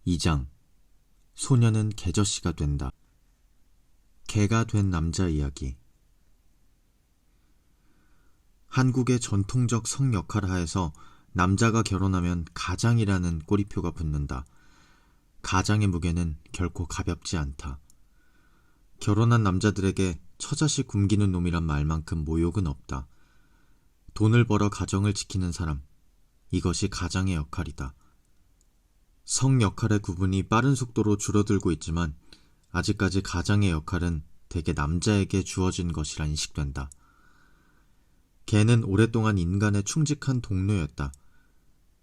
2장. 소녀는 개저씨가 된다. 개가 된 남자 이야기. 한국의 전통적 성 역할하에서 남자가 결혼하면 가장이라는 꼬리표가 붙는다. 가장의 무게는 결코 가볍지 않다. 결혼한 남자들에게 처자식 굶기는 놈이란 말만큼 모욕은 없다. 돈을 벌어 가정을 지키는 사람, 이것이 가장의 역할이다. 성 역할의 구분이 빠른 속도로 줄어들고 있지만 아직까지 가장의 역할은 대개 남자에게 주어진 것이라 인식된다. 개는 오랫동안 인간의 충직한 동료였다.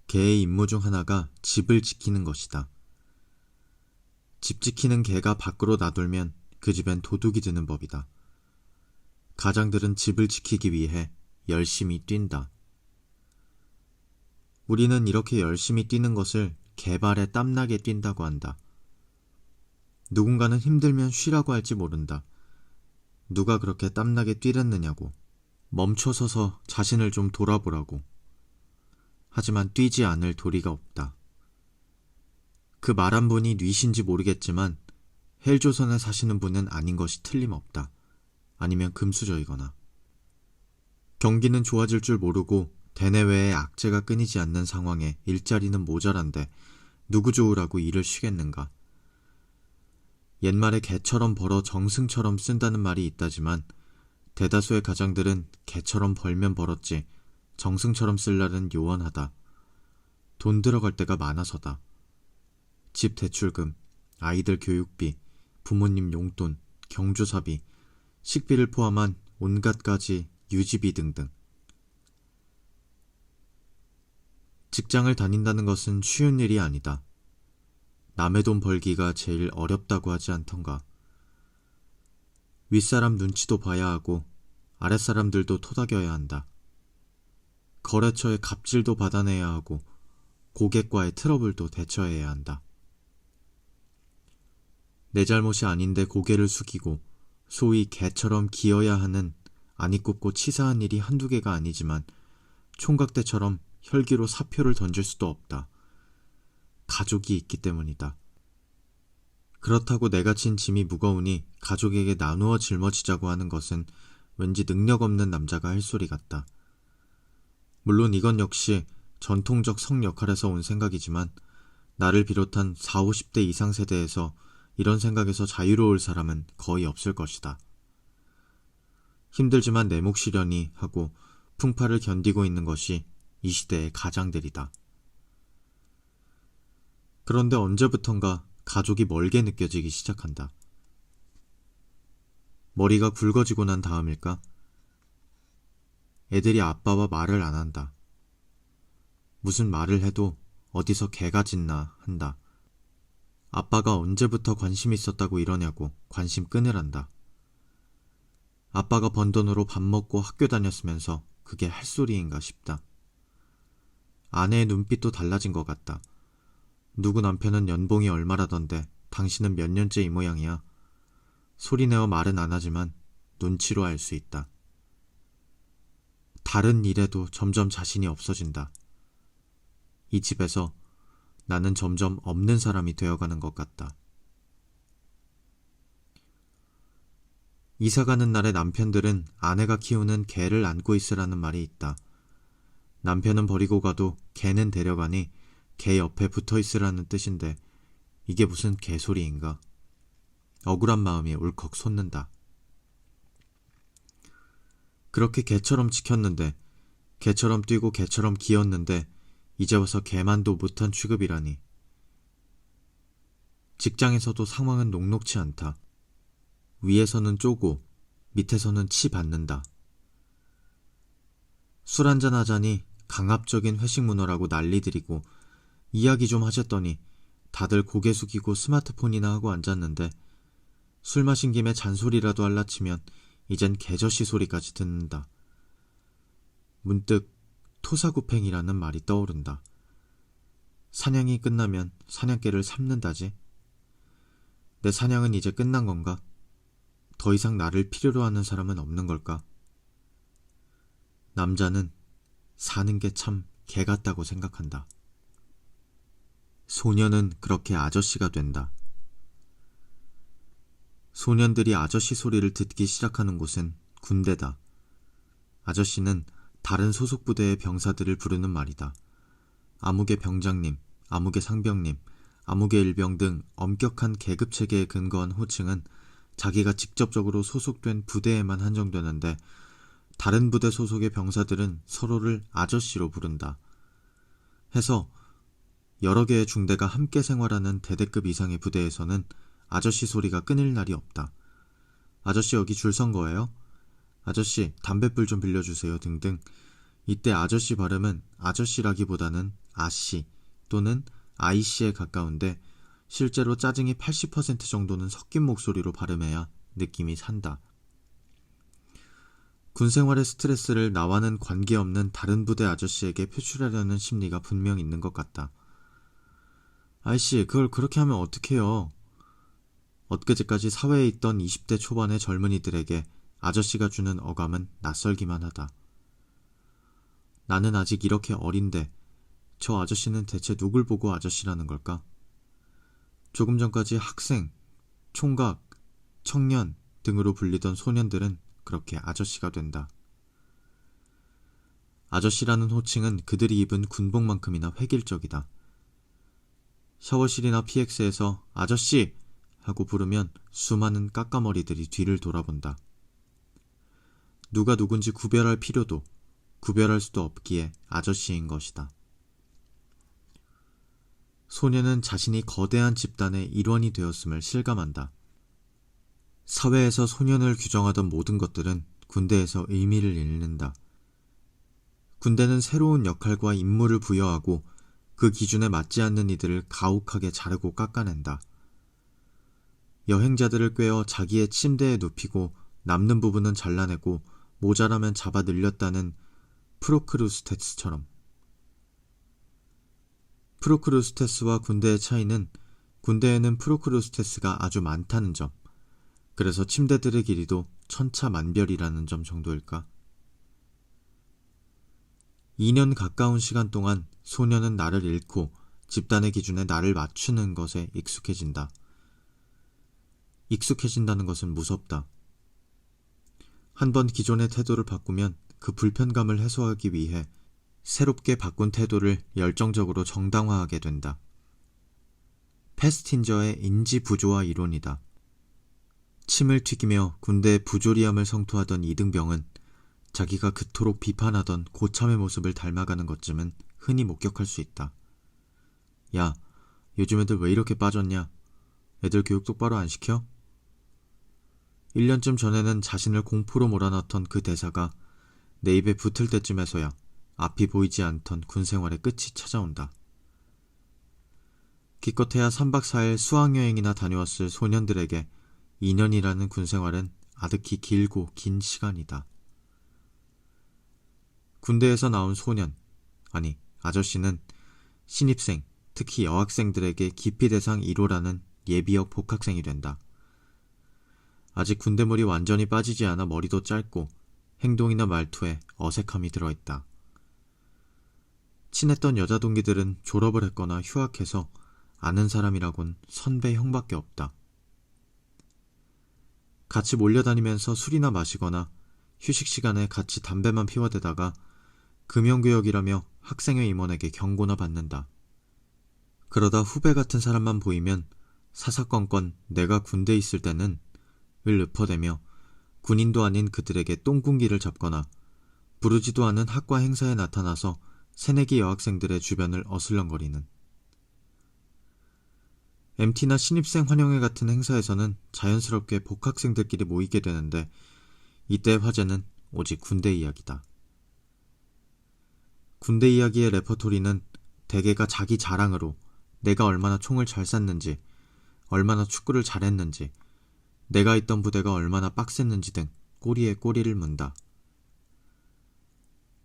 개의 임무 중 하나가 집을 지키는 것이다. 집 지키는 개가 밖으로 나돌면 그 집엔 도둑이 드는 법이다. 가장들은 집을 지키기 위해 열심히 뛴다. 우리는 이렇게 열심히 뛰는 것을 개발에 땀나게 뛴다고 한다. 누군가는 힘들면 쉬라고 할지 모른다. 누가 그렇게 땀나게 뛰랬느냐고. 멈춰서서 자신을 좀 돌아보라고. 하지만 뛰지 않을 도리가 없다. 그 말 한 분이 뉘신지 모르겠지만 헬조선에 사시는 분은 아닌 것이 틀림없다. 아니면 금수저이거나. 경기는 좋아질 줄 모르고 대내외의 악재가 끊이지 않는 상황에 일자리는 모자란데 누구 좋으라고 일을 쉬겠는가. 옛말에 개처럼 벌어 정승처럼 쓴다는 말이 있다지만 대다수의 가장들은 개처럼 벌면 벌었지 정승처럼 쓸 날은 요원하다. 돈 들어갈 때가 많아서다. 집 대출금, 아이들 교육비, 부모님 용돈, 경조사비, 식비를 포함한 온갖 가지 유지비 등등. 직장을 다닌다는 것은 쉬운 일이 아니다. 남의 돈 벌기가 제일 어렵다고 하지 않던가. 윗사람 눈치도 봐야 하고 아랫사람들도 토닥여야 한다. 거래처의 갑질도 받아내야 하고 고객과의 트러블도 대처해야 한다. 내 잘못이 아닌데 고개를 숙이고 소위 개처럼 기어야 하는 아니 꼽고 치사한 일이 한두 개가 아니지만 총각대처럼 혈기로 사표를 던질 수도 없다. 가족이 있기 때문이다. 그렇다고 내가 진 짐이 무거우니 가족에게 나누어 짊어지자고 하는 것은 왠지 능력 없는 남자가 할 소리 같다. 물론 이건 역시 전통적 성 역할에서 온 생각이지만 나를 비롯한 40, 50대 이상 세대에서 이런 생각에서 자유로울 사람은 거의 없을 것이다. 힘들지만 내 몫 시려니 하고 풍파를 견디고 있는 것이 이 시대의 가장들이다. 그런데 언제부턴가 가족이 멀게 느껴지기 시작한다. 머리가 굵어지고 난 다음일까? 애들이 아빠와 말을 안 한다. 무슨 말을 해도 어디서 개가 짖나 한다. 아빠가 언제부터 관심 있었다고 이러냐고 관심 끊으란다. 아빠가 번 돈으로 밥 먹고 학교 다녔으면서 그게 할 소리인가 싶다. 아내의 눈빛도 달라진 것 같다. 누구 남편은 연봉이 얼마라던데 당신은 몇 년째 이 모양이야. 소리내어 말은 안 하지만 눈치로 알 수 있다. 다른 일에도 점점 자신이 없어진다. 이 집에서 나는 점점 없는 사람이 되어가는 것 같다. 이사가는 날에 남편들은 아내가 키우는 개를 안고 있으라는 말이 있다. 남편은 버리고 가도 개는 데려가니 개 옆에 붙어 있으라는 뜻인데 이게 무슨 개소리인가. 억울한 마음이 울컥 솟는다. 그렇게 개처럼 지켰는데, 개처럼 뛰고 개처럼 기었는데 이제 와서 개만도 못한 취급이라니. 직장에서도 상황은 녹록치 않다. 위에서는 쪼고 밑에서는 치 받는다. 술 한잔 하자니 강압적인 회식 문화라고 난리들이고 이야기 좀 하셨더니 다들 고개 숙이고 스마트폰이나 하고 앉았는데 술 마신 김에 잔소리라도 할라치면 이젠 개저씨 소리까지 듣는다. 문득 토사구팽이라는 말이 떠오른다. 사냥이 끝나면 사냥개를 삽는다지. 내 사냥은 이제 끝난 건가? 더 이상 나를 필요로 하는 사람은 없는 걸까? 남자는 사는 게 참 개 같다고 생각한다. 소년은 그렇게 아저씨가 된다. 소년들이 아저씨 소리를 듣기 시작하는 곳은 군대다. 아저씨는 다른 소속 부대의 병사들을 부르는 말이다. 아무개 병장님, 아무개 상병님, 아무개 일병 등 엄격한 계급 체계에 근거한 호칭은 자기가 직접적으로 소속된 부대에만 한정되는데 다른 부대 소속의 병사들은 서로를 아저씨로 부른다. 해서 여러 개의 중대가 함께 생활하는 대대급 이상의 부대에서는 아저씨 소리가 끊일 날이 없다. 아저씨 여기 줄 선 거예요? 아저씨 담뱃불 좀 빌려주세요 등등. 이때 아저씨 발음은 아저씨라기보다는 아씨 또는 아이씨에 가까운데 실제로 짜증이 80% 정도는 섞인 목소리로 발음해야 느낌이 산다. 군생활의 스트레스를 나와는 관계없는 다른 부대 아저씨에게 표출하려는 심리가 분명 있는 것 같다. 아이씨, 그걸 그렇게 하면 어떡해요? 엊그제까지 사회에 있던 20대 초반의 젊은이들에게 아저씨가 주는 어감은 낯설기만 하다. 나는 아직 이렇게 어린데 저 아저씨는 대체 누굴 보고 아저씨라는 걸까? 조금 전까지 학생, 총각, 청년 등으로 불리던 소년들은 그렇게 아저씨가 된다. 아저씨라는 호칭은 그들이 입은 군복만큼이나 획일적이다. 샤워실이나 PX에서 아저씨! 하고 부르면 수많은 까까머리들이 뒤를 돌아본다. 누가 누군지 구별할 필요도, 구별할 수도 없기에 아저씨인 것이다. 소년은 자신이 거대한 집단의 일원이 되었음을 실감한다. 사회에서 소년을 규정하던 모든 것들은 군대에서 의미를 잃는다. 군대는 새로운 역할과 임무를 부여하고 그 기준에 맞지 않는 이들을 가혹하게 자르고 깎아낸다. 여행자들을 꿰어 자기의 침대에 눕히고 남는 부분은 잘라내고 모자라면 잡아 늘렸다는 프로크루스테스처럼. 프로크루스테스와 군대의 차이는 군대에는 프로크루스테스가 아주 많다는 점, 그래서 침대들의 길이도 천차만별이라는 점 정도일까? 2년 가까운 시간 동안 소년은 나를 잃고 집단의 기준에 나를 맞추는 것에 익숙해진다. 익숙해진다는 것은 무섭다. 한번 기존의 태도를 바꾸면 그 불편감을 해소하기 위해 새롭게 바꾼 태도를 열정적으로 정당화하게 된다. 패스틴저의 인지 부조화 이론이다. 침을 튀기며 군대의 부조리함을 성토하던 이등병은 자기가 그토록 비판하던 고참의 모습을 닮아가는 것쯤은 흔히 목격할 수 있다. 야, 요즘 애들 왜 이렇게 빠졌냐? 애들 교육 똑바로 안 시켜? 1년쯤 전에는 자신을 공포로 몰아넣던 그 대사가 내 입에 붙을 때쯤에서야 앞이 보이지 않던 군생활의 끝이 찾아온다. 기껏해야 3박 4일 수학여행이나 다녀왔을 소년들에게 2년이라는 군생활은 아득히 길고 긴 시간이다. 군대에서 나온 소년, 아니 아저씨는 신입생, 특히 여학생들에게 기피 대상 1호라는 예비역 복학생이 된다. 아직 군대물이 완전히 빠지지 않아 머리도 짧고 행동이나 말투에 어색함이 들어있다. 친했던 여자 동기들은 졸업을 했거나 휴학해서 아는 사람이라곤 선배 형밖에 없다. 같이 몰려다니면서 술이나 마시거나 휴식 시간에 같이 담배만 피워대다가 금연구역이라며 학생회 임원에게 경고나 받는다. 그러다 후배 같은 사람만 보이면 사사건건 내가 군대에 있을 때는 을 읊어대며 군인도 아닌 그들에게 똥군기를 잡거나 부르지도 않은 학과 행사에 나타나서 새내기 여학생들의 주변을 어슬렁거리는. MT나 신입생 환영회 같은 행사에서는 자연스럽게 복학생들끼리 모이게 되는데 이때의 화제는 오직 군대 이야기다. 군대 이야기의 레퍼토리는 대개가 자기 자랑으로 내가 얼마나 총을 잘 쐈는지, 얼마나 축구를 잘했는지, 내가 있던 부대가 얼마나 빡셌는지 등 꼬리에 꼬리를 문다.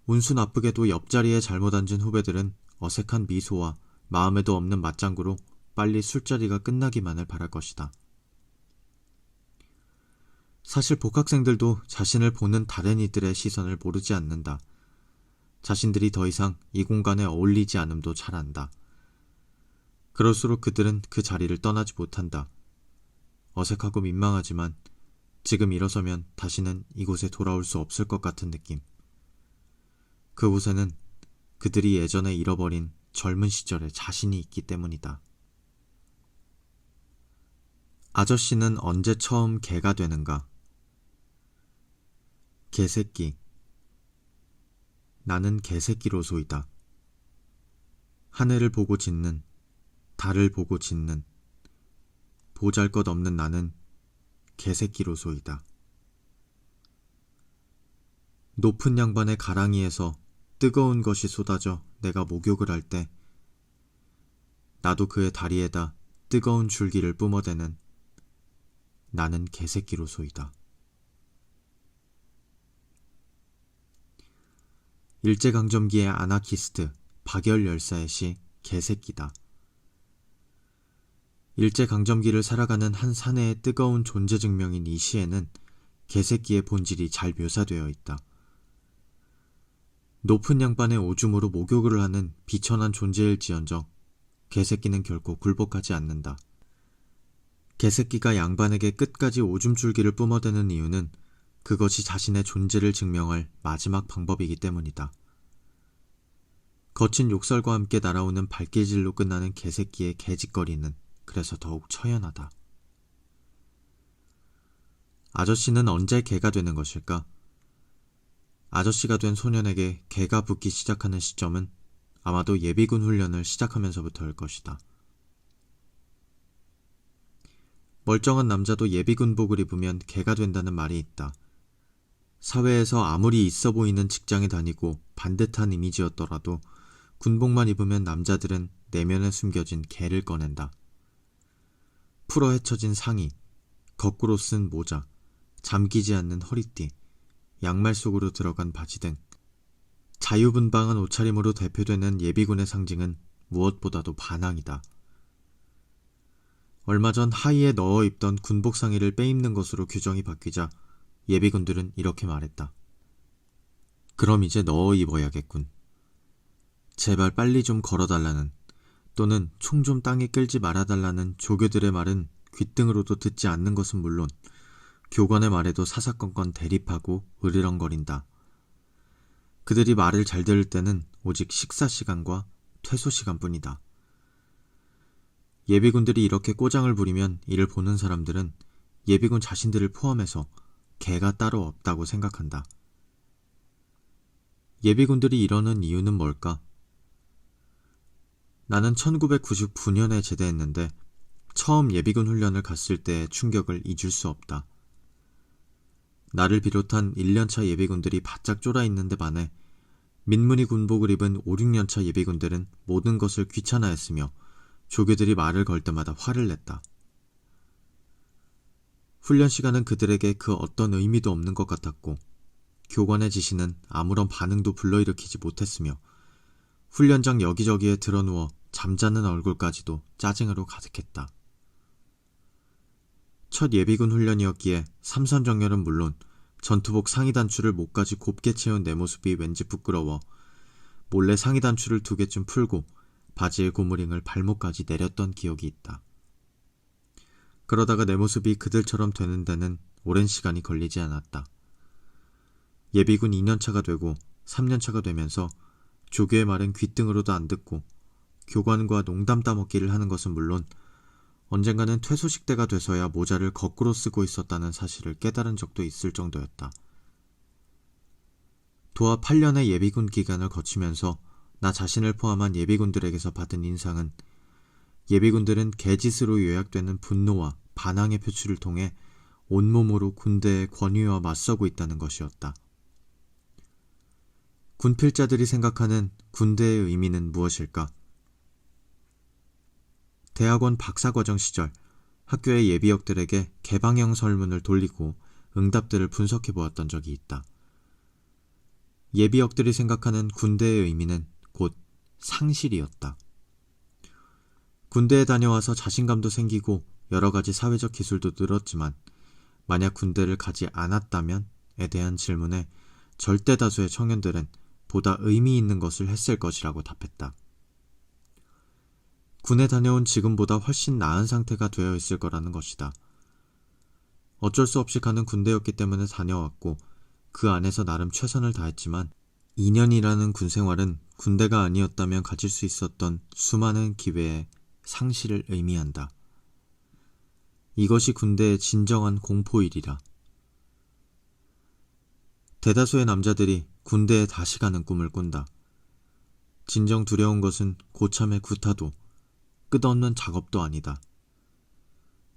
운수 나쁘게도 옆자리에 잘못 앉은 후배들은 어색한 미소와 마음에도 없는 맞장구로 빨리 술자리가 끝나기만을 바랄 것이다. 사실 복학생들도 자신을 보는 다른 이들의 시선을 모르지 않는다. 자신들이 더 이상 이 공간에 어울리지 않음도 잘 안다. 그럴수록 그들은 그 자리를 떠나지 못한다. 어색하고 민망하지만 지금 일어서면 다시는 이곳에 돌아올 수 없을 것 같은 느낌. 그곳에는 그들이 예전에 잃어버린 젊은 시절의 자신이 있기 때문이다. 아저씨는 언제 처음 개가 되는가? 개새끼. 나는 개새끼로소이다. 하늘을 보고 짖는, 달을 보고 짖는, 보잘것없는 나는 개새끼로소이다. 높은 양반의 가랑이에서 뜨거운 것이 쏟아져 내가 목욕을 할 때 나도 그의 다리에다 뜨거운 줄기를 뿜어대는 나는 개새끼로소이다. 일제강점기의 아나키스트 박열 열사의 시 개새끼다. 일제강점기를 살아가는 한 사내의 뜨거운 존재 증명인 이 시에는 개새끼의 본질이 잘 묘사되어 있다. 높은 양반의 오줌으로 목욕을 하는 비천한 존재일지언정 개새끼는 결코 굴복하지 않는다. 개새끼가 양반에게 끝까지 오줌줄기를 뿜어대는 이유는 그것이 자신의 존재를 증명할 마지막 방법이기 때문이다. 거친 욕설과 함께 날아오는 발길질로 끝나는 개새끼의 개짓거리는 그래서 더욱 처연하다. 아저씨는 언제 개가 되는 것일까? 아저씨가 된 소년에게 개가 붙기 시작하는 시점은 아마도 예비군 훈련을 시작하면서부터일 것이다. 멀쩡한 남자도 예비군복을 입으면 개가 된다는 말이 있다. 사회에서 아무리 있어 보이는 직장에 다니고 반듯한 이미지였더라도 군복만 입으면 남자들은 내면에 숨겨진 개를 꺼낸다. 풀어 헤쳐진 상의, 거꾸로 쓴 모자, 잠기지 않는 허리띠, 양말 속으로 들어간 바지 등 자유분방한 옷차림으로 대표되는 예비군의 상징은 무엇보다도 반항이다. 얼마 전 하의에 넣어 입던 군복 상의를 빼입는 것으로 규정이 바뀌자 예비군들은 이렇게 말했다. 그럼 이제 넣어 입어야겠군. 제발 빨리 좀 걸어달라는 또는 총 좀 땅에 끌지 말아달라는 조교들의 말은 귓등으로도 듣지 않는 것은 물론 교관의 말에도 사사건건 대립하고 으르렁거린다. 그들이 말을 잘 들을 때는 오직 식사 시간과 퇴소 시간뿐이다. 예비군들이 이렇게 꼬장을 부리면 이를 보는 사람들은 예비군 자신들을 포함해서 개가 따로 없다고 생각한다. 예비군들이 이러는 이유는 뭘까? 나는 1999년에 제대했는데 처음 예비군 훈련을 갔을 때의 충격을 잊을 수 없다. 나를 비롯한 1년차 예비군들이 바짝 쫄아있는데 반해 민무늬 군복을 입은 5, 6년차 예비군들은 모든 것을 귀찮아했으며 조교들이 말을 걸 때마다 화를 냈다. 훈련 시간은 그들에게 그 어떤 의미도 없는 것 같았고 교관의 지시는 아무런 반응도 불러일으키지 못했으며 훈련장 여기저기에 드러누워 잠자는 얼굴까지도 짜증으로 가득했다. 첫 예비군 훈련이었기에 삼선정렬은 물론 전투복 상의 단추를 목까지 곱게 채운 내 모습이 왠지 부끄러워 몰래 상의 단추를 2개쯤 풀고 바지의 고무링을 발목까지 내렸던 기억이 있다. 그러다가 내 모습이 그들처럼 되는 데는 오랜 시간이 걸리지 않았다. 예비군 2년차가 되고 3년차가 되면서 조교의 말은 귓등으로도 안 듣고 교관과 농담 따먹기를 하는 것은 물론 언젠가는 퇴소식 때가 돼서야 모자를 거꾸로 쓰고 있었다는 사실을 깨달은 적도 있을 정도였다. 도합 8년의 예비군 기간을 거치면서 나 자신을 포함한 예비군들에게서 받은 인상은 예비군들은 개짓으로 요약되는 분노와 반항의 표출을 통해 온몸으로 군대의 권위와 맞서고 있다는 것이었다. 군필자들이 생각하는 군대의 의미는 무엇일까? 대학원 박사과정 시절 학교의 예비역들에게 개방형 설문을 돌리고 응답들을 분석해 보았던 적이 있다. 예비역들이 생각하는 군대의 의미는 곧 상실이었다. 군대에 다녀와서 자신감도 생기고 여러 가지 사회적 기술도 늘었지만 만약 군대를 가지 않았다면에 대한 질문에 절대 다수의 청년들은 보다 의미 있는 것을 했을 것이라고 답했다. 군에 다녀온 지금보다 훨씬 나은 상태가 되어 있을 거라는 것이다. 어쩔 수 없이 가는 군대였기 때문에 다녀왔고 그 안에서 나름 최선을 다했지만 2년이라는 군 생활은 군대가 아니었다면 가질 수 있었던 수많은 기회의 상실을 의미한다. 이것이 군대의 진정한 공포일이라. 대다수의 남자들이 군대에 다시 가는 꿈을 꾼다. 진정 두려운 것은 고참의 구타도 끝없는 작업도 아니다.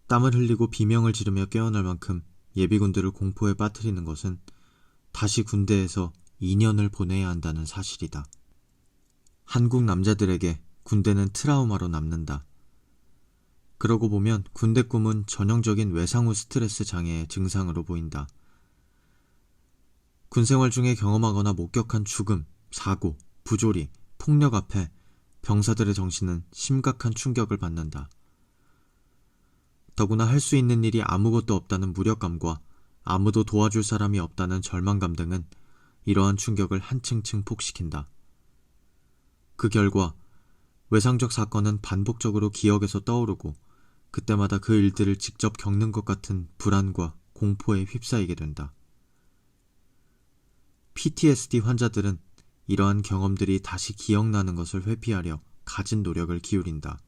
땀을 흘리고 비명을 지르며 깨어날 만큼 예비군들을 공포에 빠뜨리는 것은 다시 군대에서 2년을 보내야 한다는 사실이다. 한국 남자들에게 군대는 트라우마로 남는다. 그러고 보면 군대 꿈은 전형적인 외상 후 스트레스 장애의 증상으로 보인다. 군생활 중에 경험하거나 목격한 죽음, 사고, 부조리, 폭력 앞에 병사들의 정신은 심각한 충격을 받는다. 더구나 할 수 있는 일이 아무것도 없다는 무력감과 아무도 도와줄 사람이 없다는 절망감 등은 이러한 충격을 한층층 폭시킨다. 그 결과 외상적 사건은 반복적으로 기억에서 떠오르고 그때마다 그 일들을 직접 겪는 것 같은 불안과 공포에 휩싸이게 된다. PTSD 환자들은 이러한 경험들이 다시 기억나는 것을 회피하려 가진 노력을 기울인다.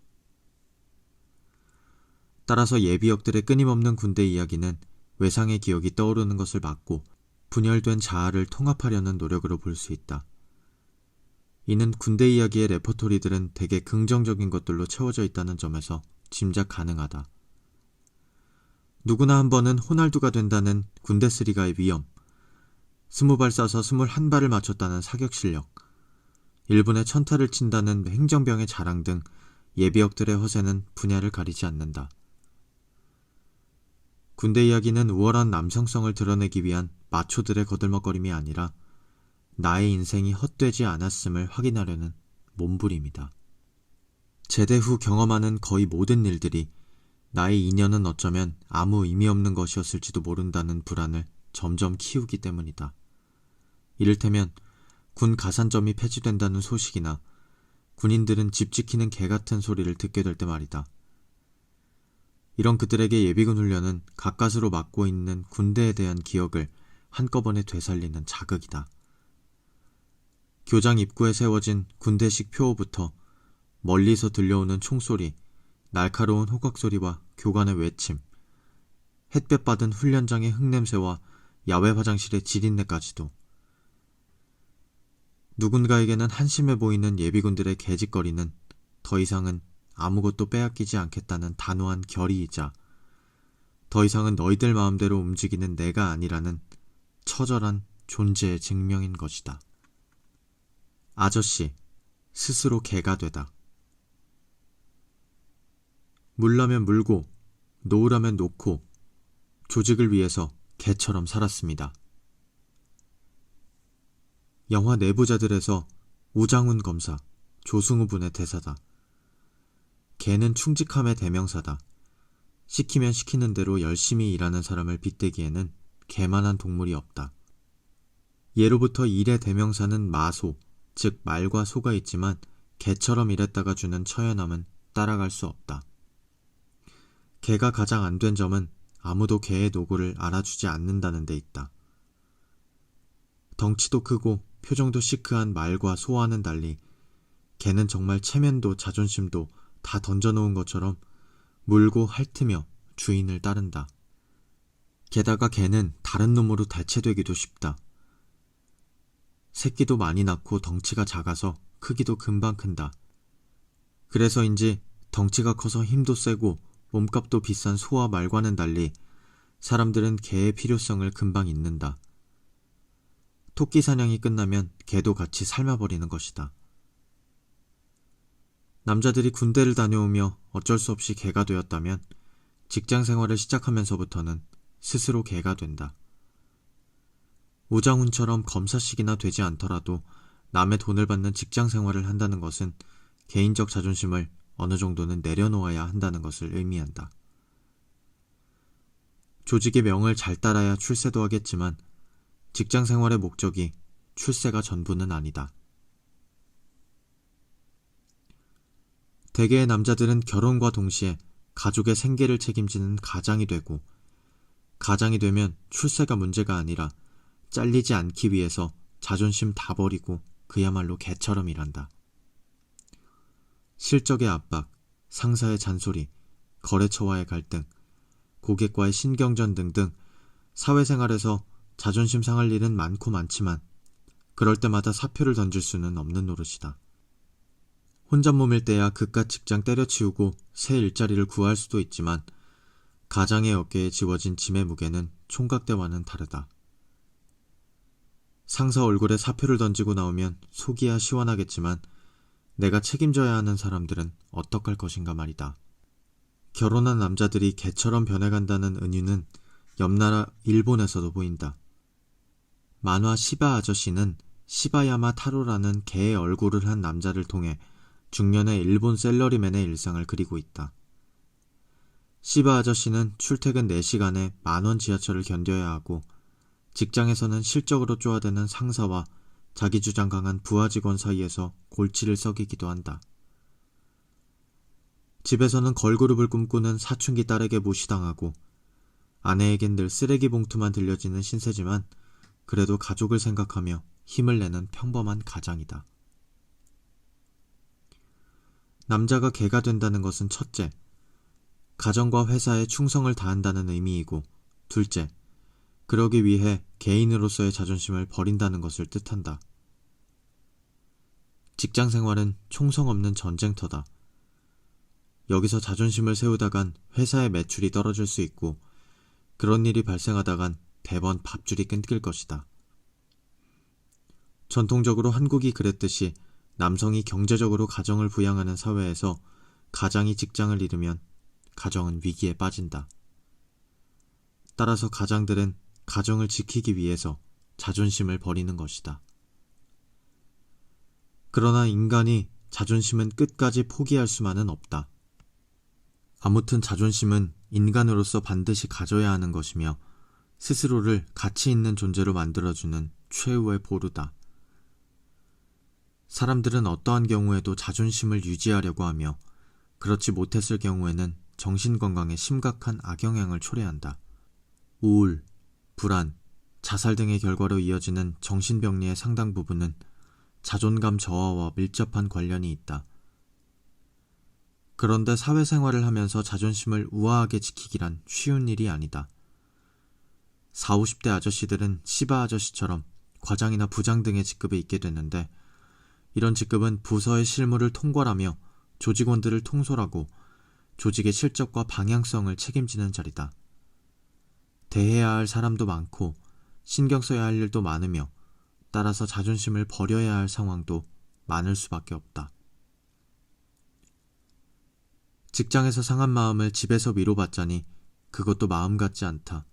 따라서 예비역들의 끊임없는 군대 이야기는 외상의 기억이 떠오르는 것을 막고 분열된 자아를 통합하려는 노력으로 볼 수 있다. 이는 군대 이야기의 레퍼토리들은 대개 긍정적인 것들로 채워져 있다는 점에서 짐작 가능하다. 누구나 한 번은 호날두가 된다는 군대쓰리가의 위엄, 20발 쏴서 21발을 맞췄다는 사격 실력, 일본의 천타를 친다는 행정병의 자랑 등 예비역들의 허세는 분야를 가리지 않는다. 군대 이야기는 우월한 남성성을 드러내기 위한 마초들의 거들먹거림이 아니라 나의 인생이 헛되지 않았음을 확인하려는 몸부림이다. 제대 후 경험하는 거의 모든 일들이 나의 인연은 어쩌면 아무 의미 없는 것이었을지도 모른다는 불안을 점점 키우기 때문이다. 이를테면 군 가산점이 폐지된다는 소식이나 군인들은 집 지키는 개 같은 소리를 듣게 될 때 말이다. 이런 그들에게 예비군 훈련은 가까스로 맡고 있는 군대에 대한 기억을 한꺼번에 되살리는 자극이다. 교장 입구에 세워진 군대식 표호부터 멀리서 들려오는 총소리, 날카로운 호각소리와 교관의 외침, 햇볕 받은 훈련장의 흙냄새와 야외 화장실의 지린내까지도 누군가에게는 한심해 보이는 예비군들의 개짓거리는 더 이상은 아무것도 빼앗기지 않겠다는 단호한 결의이자 더 이상은 너희들 마음대로 움직이는 내가 아니라는 처절한 존재의 증명인 것이다. 아저씨, 스스로 개가 되다. 물라면 물고, 놓으라면 놓고, 조직을 위해서 개처럼 살았습니다. 영화 내부자들에서 우장훈 검사, 조승우 분의 대사다. 개는 충직함의 대명사다. 시키면 시키는 대로 열심히 일하는 사람을 빗대기에는 개만한 동물이 없다. 예로부터 일의 대명사는 마소, 즉 말과 소가 있지만 개처럼 일했다가 주는 처연함은 따라갈 수 없다. 개가 가장 안 된 점은 아무도 개의 노고를 알아주지 않는다는 데 있다. 덩치도 크고 표정도 시크한 말과 소와는 달리 개는 정말 체면도 자존심도 다 던져놓은 것처럼 물고 핥으며 주인을 따른다. 게다가 개는 다른 놈으로 대체되기도 쉽다. 새끼도 많이 낳고 덩치가 작아서 크기도 금방 큰다. 그래서인지 덩치가 커서 힘도 세고 몸값도 비싼 소와 말과는 달리 사람들은 개의 필요성을 금방 잊는다. 토끼 사냥이 끝나면 개도 같이 삶아버리는 것이다. 남자들이 군대를 다녀오며 어쩔 수 없이 개가 되었다면 직장 생활을 시작하면서부터는 스스로 개가 된다. 우장훈처럼 검사식이나 되지 않더라도 남의 돈을 받는 직장 생활을 한다는 것은 개인적 자존심을 어느 정도는 내려놓아야 한다는 것을 의미한다. 조직의 명을 잘 따라야 출세도 하겠지만 직장 생활의 목적이 출세가 전부는 아니다. 대개의 남자들은 결혼과 동시에 가족의 생계를 책임지는 가장이 되고, 가장이 되면 출세가 문제가 아니라 잘리지 않기 위해서 자존심 다 버리고 그야말로 개처럼 일한다. 실적의 압박, 상사의 잔소리, 거래처와의 갈등, 고객과의 신경전 등등 사회생활에서 자존심 상할 일은 많고 많지만 그럴 때마다 사표를 던질 수는 없는 노릇이다. 혼자 몸일 때야 그깟 직장 때려치우고 새 일자리를 구할 수도 있지만 가장의 어깨에 지워진 짐의 무게는 총각대와는 다르다. 상사 얼굴에 사표를 던지고 나오면 속이야 시원하겠지만 내가 책임져야 하는 사람들은 어떡할 것인가 말이다. 결혼한 남자들이 개처럼 변해간다는 은유는 옆나라 일본에서도 보인다. 만화 시바 아저씨는 시바야마 타로라는 개의 얼굴을 한 남자를 통해 중년의 일본 셀러리맨의 일상을 그리고 있다. 시바 아저씨는 출퇴근 4시간에 10,000원 지하철을 견뎌야 하고 직장에서는 실적으로 쪼아대는 상사와 자기 주장 강한 부하 직원 사이에서 골치를 썩이기도 한다. 집에서는 걸그룹을 꿈꾸는 사춘기 딸에게 무시당하고 아내에겐 늘 쓰레기 봉투만 들려지는 신세지만 그래도 가족을 생각하며 힘을 내는 평범한 가장이다. 남자가 개가 된다는 것은 첫째, 가정과 회사에 충성을 다한다는 의미이고 둘째, 그러기 위해 개인으로서의 자존심을 버린다는 것을 뜻한다. 직장 생활은 총성 없는 전쟁터다. 여기서 자존심을 세우다간 회사의 매출이 떨어질 수 있고 그런 일이 발생하다간 대번 밥줄이 끊길 것이다. 전통적으로 한국이 그랬듯이 남성이 경제적으로 가정을 부양하는 사회에서 가장이 직장을 잃으면 가정은 위기에 빠진다. 따라서 가장들은 가정을 지키기 위해서 자존심을 버리는 것이다. 그러나 인간이 자존심은 끝까지 포기할 수만은 없다. 아무튼 자존심은 인간으로서 반드시 가져야 하는 것이며 스스로를 가치 있는 존재로 만들어주는 최후의 보루다. 사람들은 어떠한 경우에도 자존심을 유지하려고 하며 그렇지 못했을 경우에는 정신건강에 심각한 악영향을 초래한다. 우울, 불안, 자살 등의 결과로 이어지는 정신병리의 상당 부분은 자존감 저하와 밀접한 관련이 있다. 그런데 사회생활을 하면서 자존심을 우아하게 지키기란 쉬운 일이 아니다. 40, 50대 아저씨들은 시바 아저씨처럼 과장이나 부장 등의 직급에 있게 됐는데 이런 직급은 부서의 실무를 통괄하며 조직원들을 통솔하고 조직의 실적과 방향성을 책임지는 자리다. 대해야 할 사람도 많고 신경 써야 할 일도 많으며 따라서 자존심을 버려야 할 상황도 많을 수밖에 없다. 직장에서 상한 마음을 집에서 위로받자니 그것도 마음 같지 않다.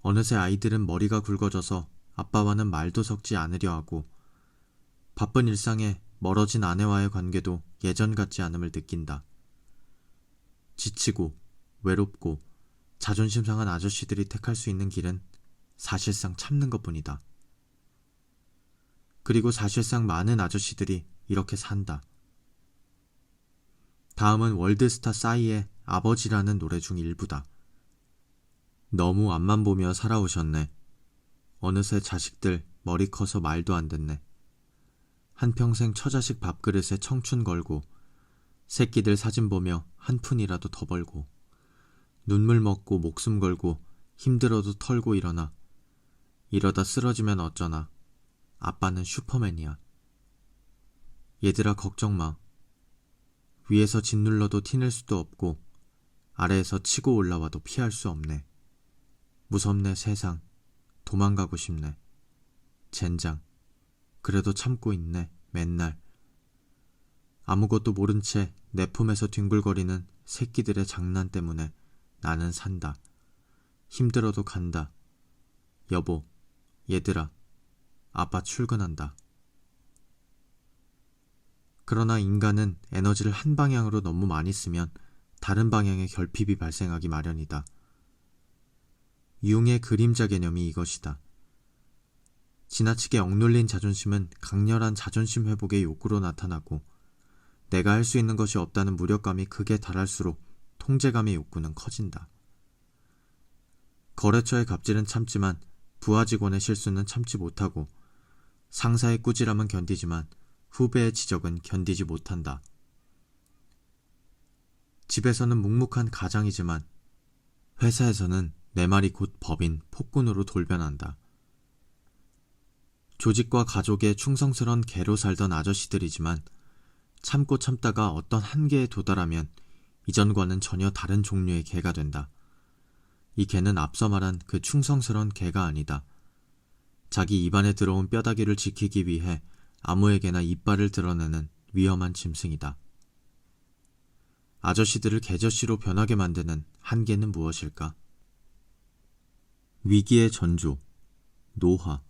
어느새 아이들은 머리가 굵어져서 아빠와는 말도 섞지 않으려 하고 바쁜 일상에 멀어진 아내와의 관계도 예전 같지 않음을 느낀다. 지치고 외롭고 자존심 상한 아저씨들이 택할 수 있는 길은 사실상 참는 것뿐이다. 그리고 사실상 많은 아저씨들이 이렇게 산다. 다음은 월드스타 싸이의 아버지라는 노래 중 일부다. 너무 앞만 보며 살아오셨네. 어느새 자식들 머리 커서 말도 안 듣네. 한평생 처자식 밥그릇에 청춘 걸고 새끼들 사진 보며 한 푼이라도 더 벌고 눈물 먹고 목숨 걸고 힘들어도 털고 일어나. 이러다 쓰러지면 어쩌나. 아빠는 슈퍼맨이야. 얘들아 걱정 마. 위에서 짓눌러도 티낼 수도 없고 아래에서 치고 올라와도 피할 수 없네. 무섭네 세상. 도망가고 싶네. 젠장. 그래도 참고 있네 맨날. 아무것도 모른 채 내 품에서 뒹굴거리는 새끼들의 장난 때문에 나는 산다. 힘들어도 간다. 여보, 얘들아, 아빠 출근한다. 그러나 인간은 에너지를 한 방향으로 너무 많이 쓰면 다른 방향의 결핍이 발생하기 마련이다. 융의 그림자 개념이 이것이다. 지나치게 억눌린 자존심은 강렬한 자존심 회복의 욕구로 나타나고 내가 할 수 있는 것이 없다는 무력감이 극에 달할수록 통제감의 욕구는 커진다. 거래처의 갑질은 참지만 부하 직원의 실수는 참지 못하고, 상사의 꾸지람은 견디지만 후배의 지적은 견디지 못한다. 집에서는 묵묵한 가장이지만 회사에서는 내 말이 곧 법인 폭군으로 돌변한다. 조직과 가족에 충성스런 개로 살던 아저씨들이지만 참고 참다가 어떤 한계에 도달하면 이전과는 전혀 다른 종류의 개가 된다. 이 개는 앞서 말한 그 충성스런 개가 아니다. 자기 입안에 들어온 뼈다귀를 지키기 위해 아무에게나 이빨을 드러내는 위험한 짐승이다. 아저씨들을 개저씨로 변하게 만드는 한계는 무엇일까? 위기의 전조, 노화.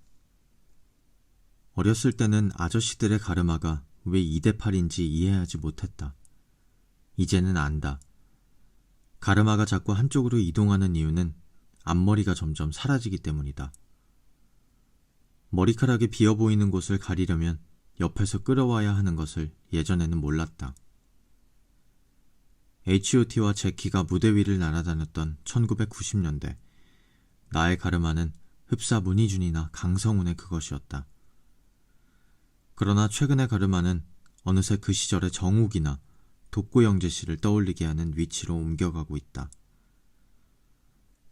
어렸을 때는 아저씨들의 가르마가 왜 2대8인지 이해하지 못했다. 이제는 안다. 가르마가 자꾸 한쪽으로 이동하는 이유는 앞머리가 점점 사라지기 때문이다. 머리카락이 비어 보이는 곳을 가리려면 옆에서 끌어와야 하는 것을 예전에는 몰랐다. H.O.T와 제키가 무대 위를 날아다녔던 1990년대, 나의 가르마는 흡사 문희준이나 강성훈의 그것이었다. 그러나 최근의 가르마는 어느새 그 시절의 정욱이나 독고영재 씨를 떠올리게 하는 위치로 옮겨가고 있다.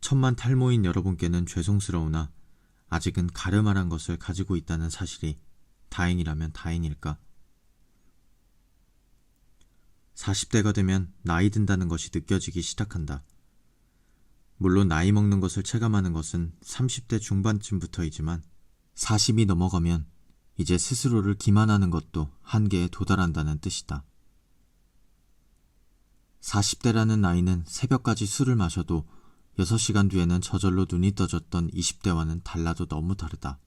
천만 탈모인 여러분께는 죄송스러우나 아직은 가르마란 것을 가지고 있다는 사실이 다행이라면 다행일까? 40대가 되면 나이 든다는 것이 느껴지기 시작한다. 물론 나이 먹는 것을 체감하는 것은 30대 중반쯤부터이지만 40이 넘어가면 이제 스스로를 기만하는 것도 한계에 도달한다는 뜻이다. 40대라는 나이는 새벽까지 술을 마셔도 6시간 뒤에는 저절로 눈이 떠졌던 20대와는 달라도 너무 다르다.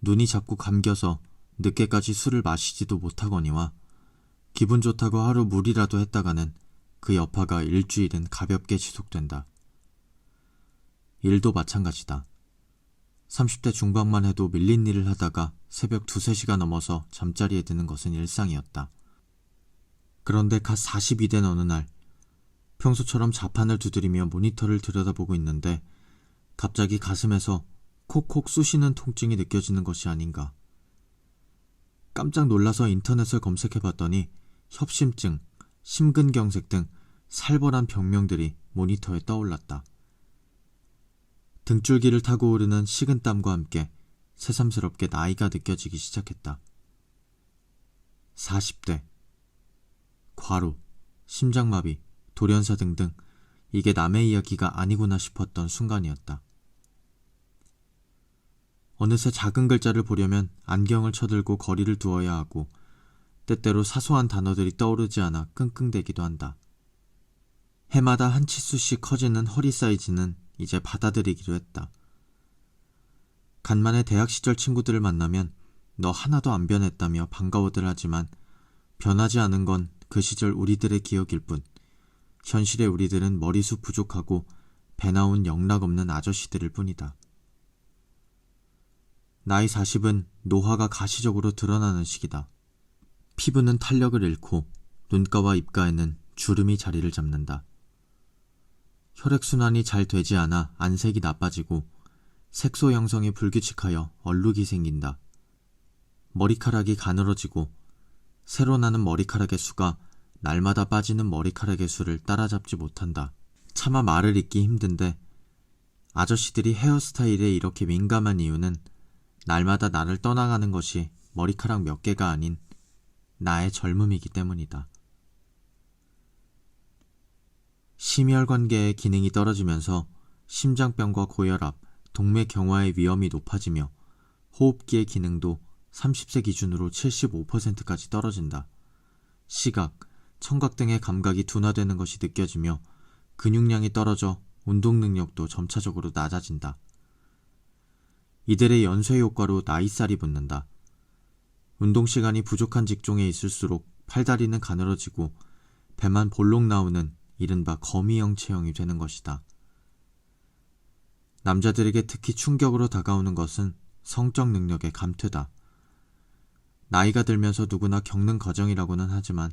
눈이 자꾸 감겨서 늦게까지 술을 마시지도 못하거니와 기분 좋다고 하루 물이라도 했다가는 그 여파가 일주일은 가볍게 지속된다. 일도 마찬가지다. 30대 중반만 해도 밀린 일을 하다가 새벽 2-3시가 넘어서 잠자리에 드는 것은 일상이었다. 그런데 갓 40이 된 어느 날, 평소처럼 자판을 두드리며 모니터를 들여다보고 있는데 갑자기 가슴에서 콕콕 쑤시는 통증이 느껴지는 것이 아닌가. 깜짝 놀라서 인터넷을 검색해봤더니 협심증, 심근경색 등 살벌한 병명들이 모니터에 떠올랐다. 등줄기를 타고 오르는 식은땀과 함께 새삼스럽게 나이가 느껴지기 시작했다. 40대, 과로, 심장마비, 돌연사 등등 이게 남의 이야기가 아니구나 싶었던 순간이었다. 어느새 작은 글자를 보려면 안경을 쳐들고 거리를 두어야 하고 때때로 사소한 단어들이 떠오르지 않아 끙끙대기도 한다. 해마다 한 치수씩 커지는 허리 사이즈는 이제 받아들이기로 했다. 간만에 대학 시절 친구들을 만나면 너 하나도 안 변했다며 반가워들 하지만 변하지 않은 건 그 시절 우리들의 기억일 뿐 현실의 우리들은 머리숱 부족하고 배 나온 영락 없는 아저씨들일 뿐이다. 나이 40은 노화가 가시적으로 드러나는 시기다. 피부는 탄력을 잃고 눈가와 입가에는 주름이 자리를 잡는다. 혈액순환이 잘 되지 않아 안색이 나빠지고 색소 형성이 불규칙하여 얼룩이 생긴다. 머리카락이 가늘어지고 새로 나는 머리카락의 수가 날마다 빠지는 머리카락의 수를 따라잡지 못한다. 차마 말을 잇기 힘든데 아저씨들이 헤어스타일에 이렇게 민감한 이유는 날마다 나를 떠나가는 것이 머리카락 몇 개가 아닌 나의 젊음이기 때문이다. 심혈관계의 기능이 떨어지면서 심장병과 고혈압, 동맥경화의 위험이 높아지며 호흡기의 기능도 30세 기준으로 75%까지 떨어진다. 시각, 청각 등의 감각이 둔화되는 것이 느껴지며 근육량이 떨어져 운동 능력도 점차적으로 낮아진다. 이들의 연쇄 효과로 나이살이 붙는다. 운동 시간이 부족한 직종에 있을수록 팔다리는 가늘어지고 배만 볼록 나오는 이른바 거미형 체형이 되는 것이다. 남자들에게 특히 충격으로 다가오는 것은 성적 능력의 감퇴다. 나이가 들면서 누구나 겪는 과정이라고는 하지만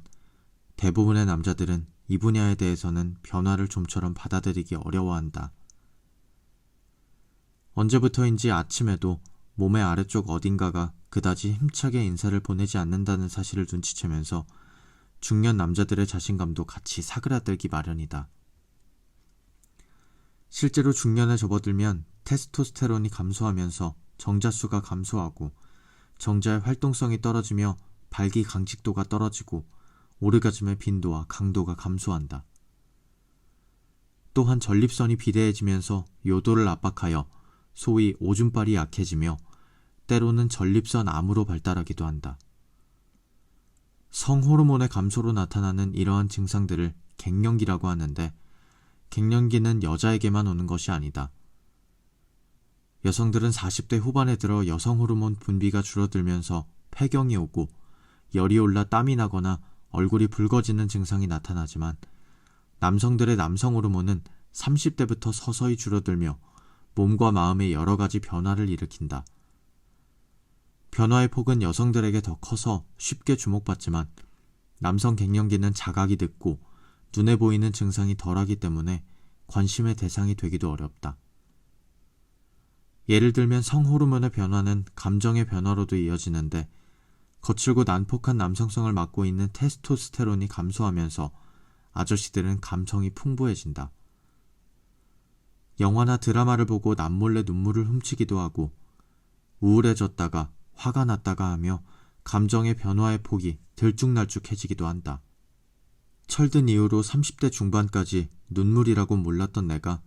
대부분의 남자들은 이 분야에 대해서는 변화를 좀처럼 받아들이기 어려워한다. 언제부터인지 아침에도 몸의 아래쪽 어딘가가 그다지 힘차게 인사를 보내지 않는다는 사실을 눈치채면서 중년 남자들의 자신감도 같이 사그라들기 마련이다. 실제로 중년에 접어들면 테스토스테론이 감소하면서 정자수가 감소하고 정자의 활동성이 떨어지며 발기 강직도가 떨어지고 오르가즘의 빈도와 강도가 감소한다. 또한 전립선이 비대해지면서 요도를 압박하여 소위 오줌발이 약해지며 때로는 전립선 암으로 발달하기도 한다. 성호르몬의 감소로 나타나는 이러한 증상들을 갱년기라고 하는데 갱년기는 여자에게만 오는 것이 아니다. 여성들은 40대 후반에 들어 여성 호르몬 분비가 줄어들면서 폐경이 오고 열이 올라 땀이 나거나 얼굴이 붉어지는 증상이 나타나지만 남성들의 남성 호르몬은 30대부터 서서히 줄어들며 몸과 마음의 여러 가지 변화를 일으킨다. 변화의 폭은 여성들에게 더 커서 쉽게 주목받지만 남성 갱년기는 자각이 늦고 눈에 보이는 증상이 덜하기 때문에 관심의 대상이 되기도 어렵다. 예를 들면 성호르몬의 변화는 감정의 변화로도 이어지는데 거칠고 난폭한 남성성을 맡고 있는 테스토스테론이 감소하면서 아저씨들은 감성이 풍부해진다. 영화나 드라마를 보고 남몰래 눈물을 훔치기도 하고 우울해졌다가 화가 났다가 하며 감정의 변화의 폭이 들쭉날쭉해지기도 한다. 철든 이후로 30대 중반까지 눈물이라고 몰랐던 내가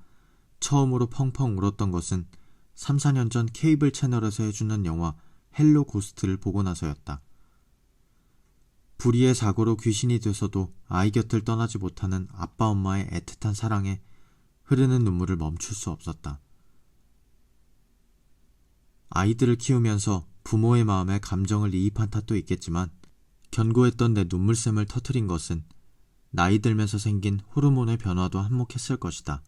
처음으로 펑펑 울었던 것은 3, 4년 전 케이블 채널에서 해주는 영화 헬로 고스트를 보고 나서였다. 불의의 사고로 귀신이 돼서도 아이 곁을 떠나지 못하는 아빠 엄마의 애틋한 사랑에 흐르는 눈물을 멈출 수 없었다. 아이들을 키우면서 부모의 마음에 감정을 이입한 탓도 있겠지만 견고했던 내 눈물샘을 터뜨린 것은 나이 들면서 생긴 호르몬의 변화도 한몫했을 것이다.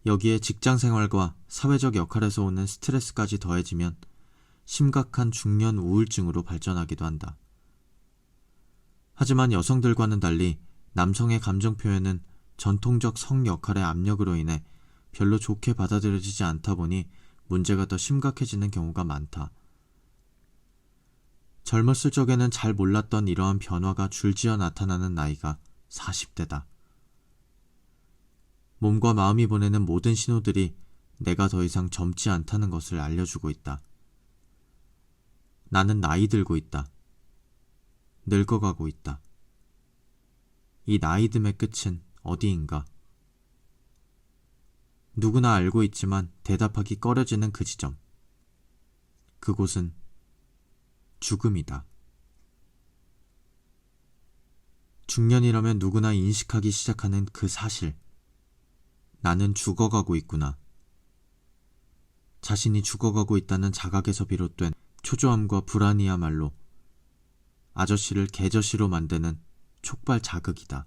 여기에 직장생활과 사회적 역할에서 오는 스트레스까지 더해지면 심각한 중년 우울증으로 발전하기도 한다. 하지만 여성들과는 달리 남성의 감정 표현은 전통적 성 역할의 압력으로 인해 별로 좋게 받아들여지지 않다 보니 문제가 더 심각해지는 경우가 많다. 젊었을 적에는 잘 몰랐던 이러한 변화가 줄지어 나타나는 나이가 40대다. 몸과 마음이 보내는 모든 신호들이 내가 더 이상 젊지 않다는 것을 알려주고 있다. 나는 나이 들고 있다. 늙어가고 있다. 이 나이듦의 끝은 어디인가? 누구나 알고 있지만 대답하기 꺼려지는 그 지점. 그곳은 죽음이다. 중년이라면 누구나 인식하기 시작하는 그 사실. 나는 죽어가고 있구나. 자신이 죽어가고 있다는 자각에서 비롯된 초조함과 불안이야말로 아저씨를 개저씨로 만드는 촉발 자극이다.